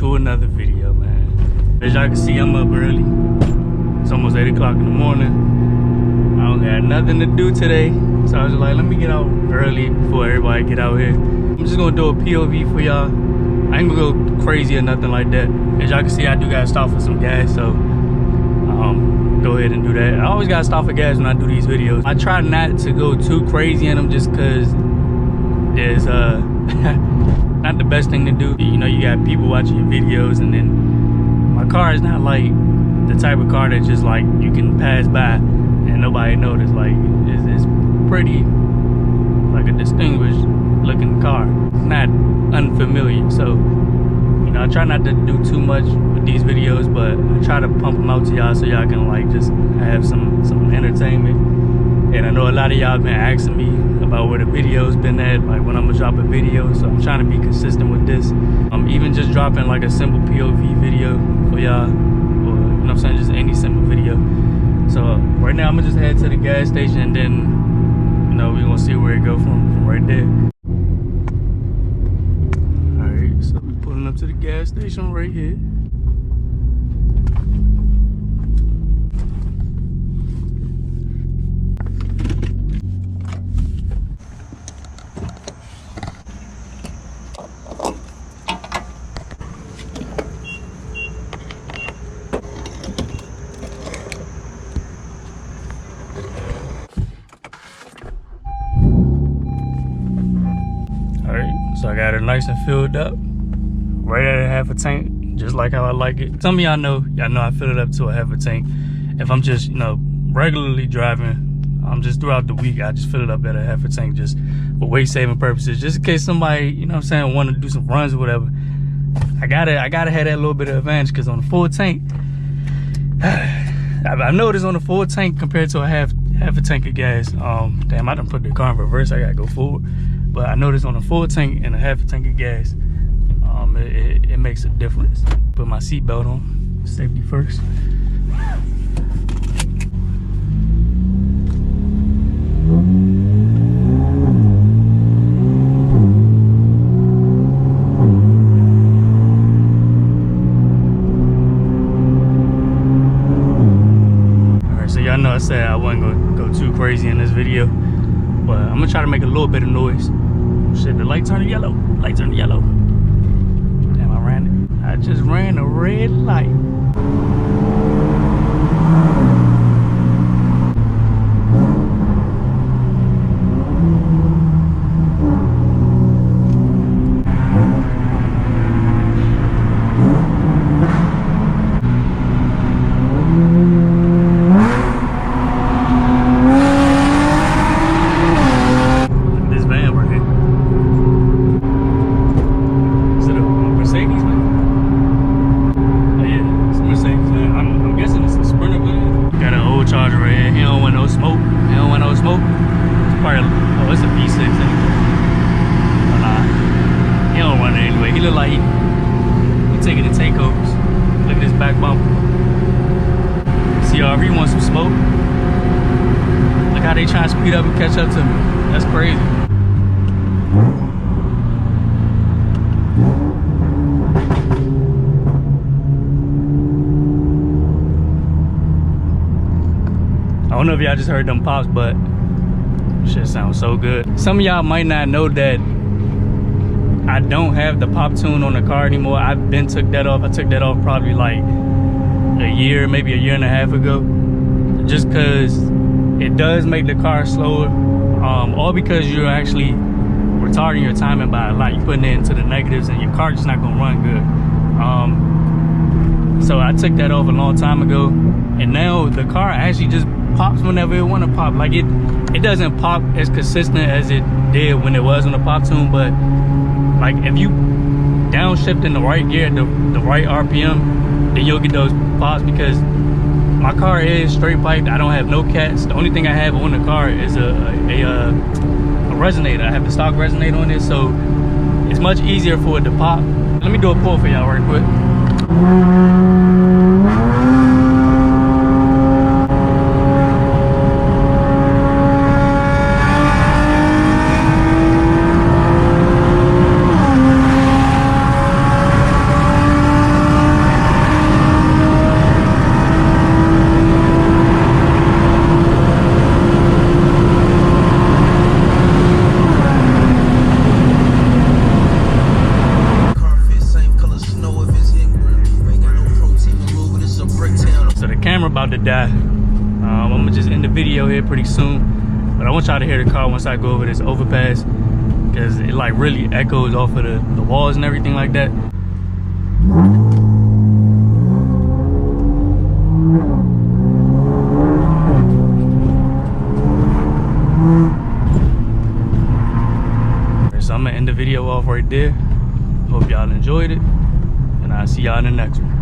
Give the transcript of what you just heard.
to another video, man. As y'all can see, I'm up early. It's almost 8 o'clock in the morning. I don't got nothing to do today, so I was like, let me get out early before everybody get out here. I'm just gonna do a POV for y'all. I ain't gonna go crazy or nothing like that. As y'all can see, I do gotta stop for some gas, so go ahead and do that. I always gotta stop for gas when I do these videos. I try not to go too crazy in them just cause there's not the best thing to do. You know, you got people watching your videos, and then my car is not like the type of car that just like you can pass by and nobody notice. Like it's pretty like a distinguished looking car. It's not unfamiliar, so you know, I try not to do too much with these videos, but I try to pump them out to y'all so y'all can like just have some entertainment. And I know a lot of y'all been asking me about where the video's been at, like when I'm gonna drop a video, so I'm trying to be consistent with this. I'm even just dropping like a simple POV video for y'all, or you know what I'm saying, just any simple video. So right now I'm gonna just head to the gas station, and then you know, we're gonna see where it go from right there. Alright, so we're pulling up to the gas station right here. So I got it nice and filled up, right at a half a tank, just like how I like it. Some of y'all know I fill it up to a half a tank. If I'm just, you know, regularly driving, just throughout the week, I just fill it up at a half a tank just for weight saving purposes, just in case somebody, you know what I'm saying, want to do some runs or whatever. I gotta have that little bit of advantage, because on a full tank, I've noticed on a full tank compared to a half a tank of gas, damn, I done put the car in reverse, I gotta go forward. But I noticed on a full tank and a half a tank of gas, it makes a difference. Put my seatbelt on, safety first. All right, so y'all know I said I wasn't gonna go too crazy in this video, but I'm gonna try to make a little bit of noise. Shit, the light turned yellow. Light turned yellow. Damn, I just ran a red light. CRV wants some smoke. Look how they trying to speed up and catch up to me. That's crazy. I don't know if y'all just heard them pops, but shit sounds so good. Some of y'all might not know that I don't have the pop tune on the car anymore. I've been took that off. I took that off probably like a year, maybe a year and a half ago, just because it does make the car slower, all because you're actually retarding your timing by a lot. You're putting it into the negatives, and your car just not gonna run good. So I took that off a long time ago, and now the car actually just pops whenever it want to pop. Like it doesn't pop as consistent as it did when it was on the pop tune, but like if you downshift in the right gear, the right RPM, then you'll get those pops, because my car is straight piped. I don't have no cats. The only thing I have on the car is a resonator. I have the stock resonator on it, so it's much easier for it to pop. Let me do a pull for y'all right quick. video here pretty soon. But I want y'all to hear the car once I go over this overpass, because it like really echoes off of the walls and everything like that. So I'm gonna end the video off right there. Hope y'all enjoyed it, and I'll see y'all in the next one.